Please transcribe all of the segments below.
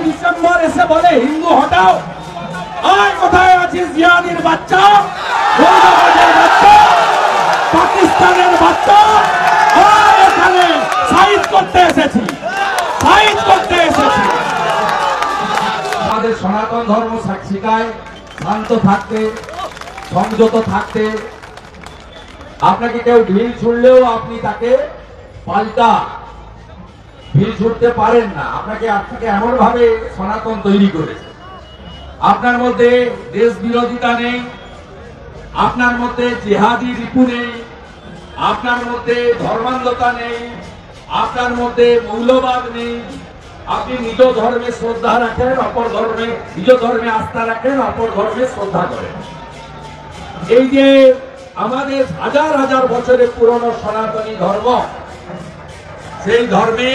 December এসে বলে হিন্দু হটাও। আর কোথায় আছিস জিয়াদির বাচ্চা, পাকিস্তানের বাচ্চা? এখানে সাইজ করতে এসেছি, সাইজ করতে এসেছি। আমাদের সনাতন ধর্ম শিখায় শান্ত থাকতে, সংযত থাকতে। আপনাকে কেউ ঢিল ছুড়লেও আপনি তাকে পাল্টা ঢিল ছুটতে পারেন না। আপনাকে এমন ভাবে সনাতন তৈরি করেছে। আপনার মধ্যে দেশ বিরোধিতা নেই, আপনার মধ্যে জিহাদি রিপু নেই, আপনার মধ্যে ধর্মান্ধতা নেই, আপনার মধ্যে মৌলবাদ নেই। আপনি নিজ ধর্মে শ্রদ্ধা রাখেন, অপর ধর্মে নিজ ধর্মে আস্থা রাখেন, অপর ধর্মে শ্রদ্ধা করেন। এই যে আমাদের হাজার হাজার বছরের পুরনো সনাতনী ধর্ম, সেই ধর্মে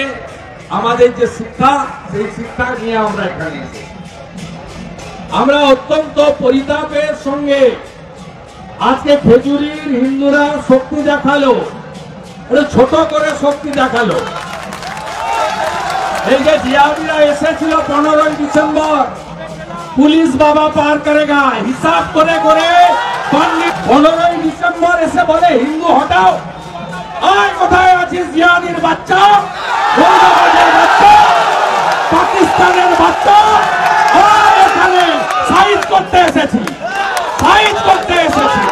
আমাদের যে শিক্ষা, সেই শিক্ষা নিয়ে আমরা এখানে এসেছি। আমরা অত্যন্ত পরিতাপের সঙ্গে আজকে খেজুরির হিন্দুরা শক্তি দেখালো, ছোট করে শক্তি দেখালো। এই যে জিয়াদিরা এসেছিল 15ই ডিসেম্বর, পুলিশ বাবা পার করেগা হিসাব করে করে 15ই ডিসেম্বর এসে বলে হিন্দু হটাও। আর কোথায় আছিস জিয়াদির বাচ্চা, বাচ্চা, পাকিস্তানের বাচ্চা? এখানে সাইজ করতে এসেছি, সাইজ করতে এসেছি।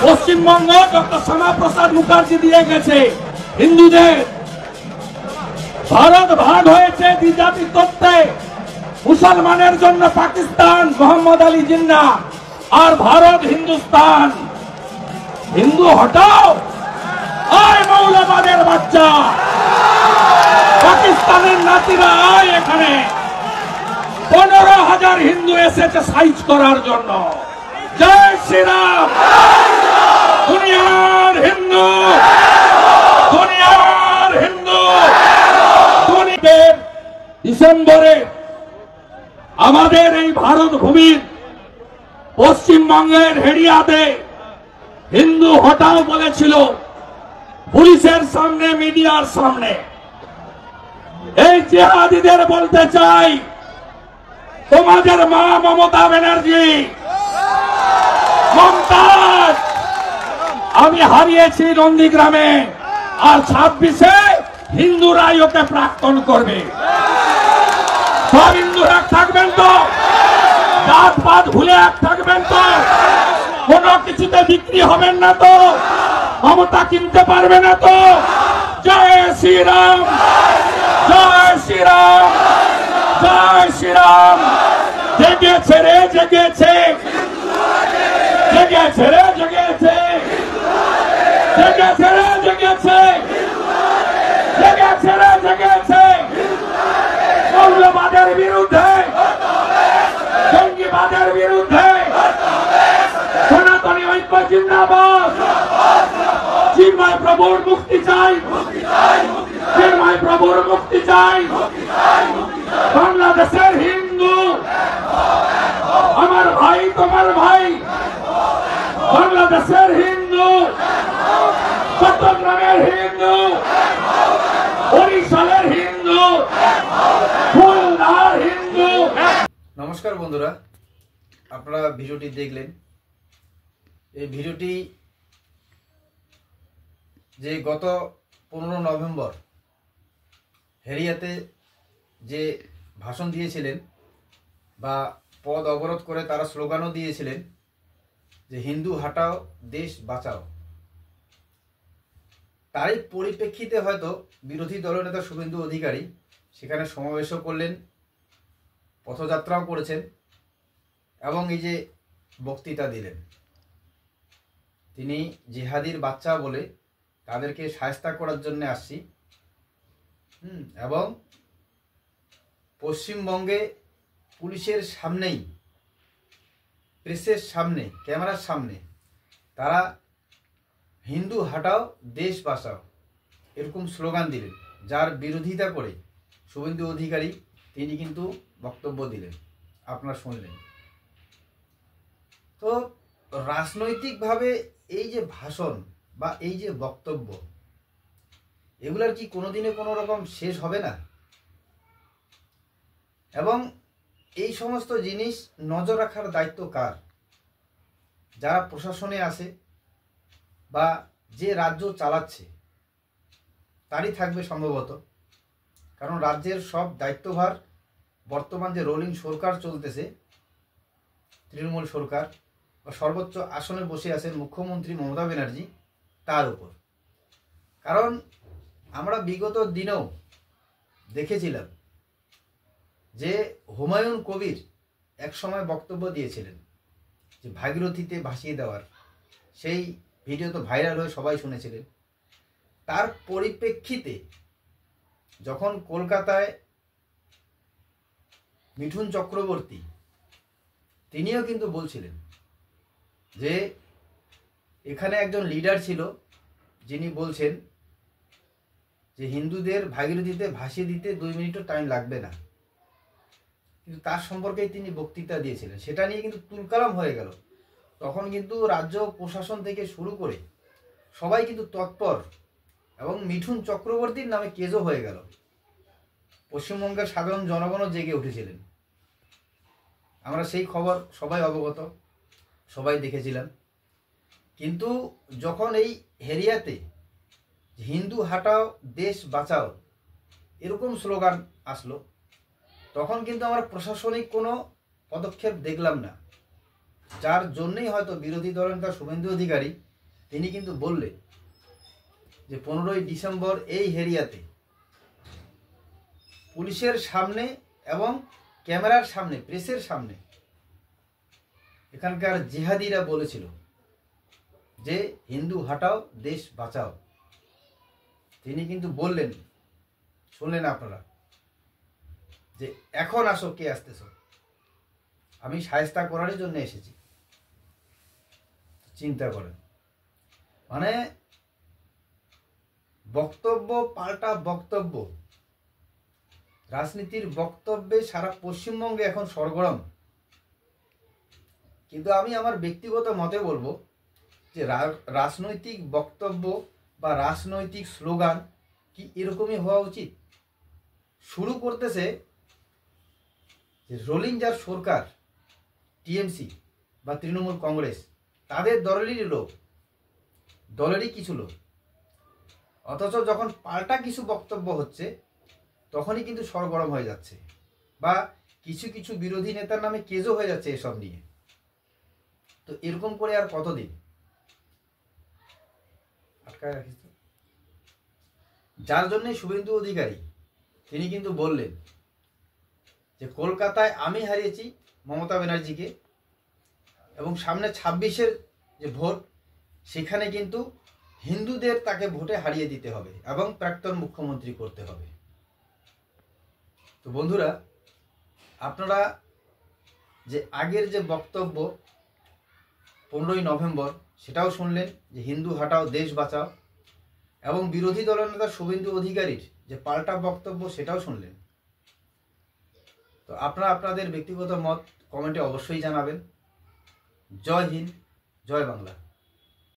পশ্চিমবঙ্গ ডক্টর শ্যামাপ্রসাদ মুখার্জি দিয়ে গেছে হিন্দুদের। ভারত ভাগ হয়েছে দ্বিজাতি তত্ত্বে, মুসলমানের জন্য পাকিস্তান মোহাম্মদ আলী জিন্না, আর ভারত হিন্দুস্তান। হিন্দু হটাও, আয় মৌলবাদের বাচ্চা, পাকিস্তানের নাতিরা আয় এখানে। 15,000 হিন্দু এসেছে সাইজ করার জন্য। জয় শ্রীরাম। দুনিয়ার হিন্দু, দুনিয়ার হিন্দু। ডিসেম্বরে আমাদের এই ভারত ভূমির পশ্চিমবঙ্গের হেরিয়াতে হিন্দু হটাও বলেছিল, পুলিশের সামনে, মিডিয়ার সামনে। এই জিহাদিদের বলতে চাই, তোমাদের মা মমতা ব্যানার্জি, মমতাজ আমি হারিয়েছি নন্দীগ্রামে, আর 26-এ হিন্দুরাই ওকে প্রাক্তন করবে। সব হিন্দুরা এক থাকবেন তো? জাত পাত ভুলে এক থাকবেন তো? কোন কিছুতে বিক্রি হবেন না তো? মমতা কিনতে পারবে না তো? জয় শ্রীরাম, জয় শ্রীরাম, জয় শ্রীরাম। জেগেছে রে জেগেছে, জেগেছে রে জেগেছে, জেগেছে রে জেগেছে, জেগেছে রে জেগেছে। মৌলবাদের বিরুদ্ধে, জঙ্গিবাদের বিরুদ্ধে সনাতনী ঐক্য জিন্দাবাদ। চিন্ময় প্রভুর মুক্তি চাই, চিন্ময় প্রভুর মুক্তি চাই। বাংলাদেশের হিন্দু আমার ভাই, তোমার ভাই। বাংলাদেশের হিন্দু, চট্টগ্রামের হিন্দু, বরিশালের হিন্দু, খুলনার হিন্দু। নমস্কার বন্ধুরা, আপনারা ভিডিওটি দেখলেন। এই ভিডিওটি যে গত 15 নভেম্বর হেরিয়াতে যে ভাষণ দিয়েছিলেন বা পদ অবরোধ করে তারা স্লোগানও দিয়েছিলেন যে হিন্দু হটাও দেশ বাঁচাও, তারই পরিপ্রেক্ষিতে হয়তো বিরোধী দলনেতা শুভেন্দু অধিকারী সেখানে সমাবেশও করলেন, পথযাত্রাও করেছেন এবং এই যে বক্তৃতা দিলেন। তিনি জিহাদির বাচ্চা বলে তাদেরকে শায়েস্তা করার জন্য আসছি এবং পশ্চিমবঙ্গে পুলিশের সামনেই প্রেসের সামনে, ক্যামেরার সামনে তারা হিন্দু হাটাও দেশ বাঁচাও এরকম স্লোগান দিলেন, যার বিরোধিতা করে শুভেন্দু অধিকারী তিনি কিন্তু বক্তব্য দিলেন, আপনারা শুনলেন। তো রাজনৈতিকভাবে এই যে ভাষণ বা এই যে বক্তব্য, এগুলার কি কোনোদিনে কোনো রকম শেষ হবে না? এবং এই সমস্ত জিনিস নজর রাখার দায়িত্ব কার? যারা প্রশাসনে আছে বা যে রাজ্য চালাচ্ছে তারই থাকবে সম্ভবত, কারণ রাজ্যের সব দায়িত্বভার বর্তমান যে রোলিং সরকার চলতেছে, তৃণমূল সরকার বা সর্বোচ্চ আসনে বসে আছেন মুখ্যমন্ত্রী মমতা ব্যানার্জি, তার উপর। কারণ আমরা বিগত দিনেও দেখেছিলাম যে হুমায়ুন কবির এক সময় বক্তব্য দিয়েছিলেন যে ভাগীরথীতে ভাসিয়ে দেওয়ার, সেই ভিডিও তো ভাইরাল হয়ে সবাই শুনেছিলেন। তার পরিপ্রেক্ষিতে যখন কলকাতায় মিঠুন চক্রবর্তী তিনিও কিন্তু বলছিলেন যে এখানে একজন লিডার ছিল যিনি বলছেন যে হিন্দুদের ভাগীরথীতে ভাসিয়ে দিতে 2 মিনিটও টাইম লাগবে না, কিন্তু তার সম্পর্কেই তিনি বক্তৃতা দিয়েছিলেন। সেটা নিয়ে কিন্তু তুলকালাম হয়ে গেল। তখন কিন্তু রাজ্য প্রশাসন থেকে শুরু করে সবাই কিন্তু তৎপর, এবং মিঠুন চক্রবর্তীর নামে কেজও হয়ে গেল। পশ্চিমবঙ্গের সাধারণ জনগণও জেগে উঠেছিলেন। আমরা সেই খবর সবাই অবগত, সবাই দেখেছিলাম। কিন্তু যখন এই হেরিয়াতে হিন্দু হাটাও দেশ বাঁচাও এরকম স্লোগান আসলো, তখন কিন্তু আমরা প্রশাসনিক কোনো পদক্ষেপ দেখলাম না, যার জন্যই হয়তো বিরোধী দলনেতা শুভেন্দু অধিকারী তিনি কিন্তু বললেন যে 15ই ডিসেম্বর এই হেরিয়াতে পুলিশের সামনে এবং ক্যামেরার সামনে, প্রেসের সামনে এখানকার জিহাদিরা বলেছিল যে হিন্দু হাটাও দেশ বাঁচাও। তিনি কিন্তু বললেন, শুনলেন আপনারা, যে এখন আসো, কে আসতেছ, আমি শায়েস্তা করার জন্য এসেছি। চিন্তা করেন, মানে বক্তব্য পাল্টা বক্তব্য, রাজনীতির বক্তব্যে সারা পশ্চিমবঙ্গে এখন সরগরম। কিন্তু আমি আমার ব্যক্তিগত মতে বলবো যে রাজনৈতিক বক্তব্য বা রাজনৈতিক স্লোগান কি এরকমই হওয়া উচিত? শুরু করতেছে যে রোলিং যার সরকার, টিএমসি বা তৃণমূল কংগ্রেস, তাদের দলেরই লোক, দলেরই কিছু লোক, অথচ যখন পাল্টা কিছু বক্তব্য হচ্ছে তখনই কিন্তু সরগরম হয়ে যাচ্ছে, বা কিছু কিছু বিরোধী নেতার নামে কেজও হয়ে যাচ্ছে এসব নিয়ে। তো এরকম করে আর কতদিন আটকায় রাখিস? যার জন্যে শুভেন্দু অধিকারী তিনি কিন্তু বললেন যে কলকাতায় আমি হারিয়েছি মমতা ব্যানার্জিকে, এবং সামনে 26-এর যে ভোট, সেখানে কিন্তু হিন্দুদের তাকে ভোটে হারিয়ে দিতে হবে এবং প্রাক্তন মুখ্যমন্ত্রী করতে হবে। তো বন্ধুরা, আপনারা যে আগের যে বক্তব্য 15ই নভেম্বর সেটাও শুনলেন যে হিন্দু হাটাও দেশ বাঁচাও, এবং বিরোধী দলনেতা শুভেন্দু অধিকারীর যে পাল্টা বক্তব্য সেটাও শুনলেন। তো আপনারা আপনাদের ব্যক্তিগত মত কমেন্টে অবশ্যই জানাবেন। জয় হিন্দ, জয় বাংলা।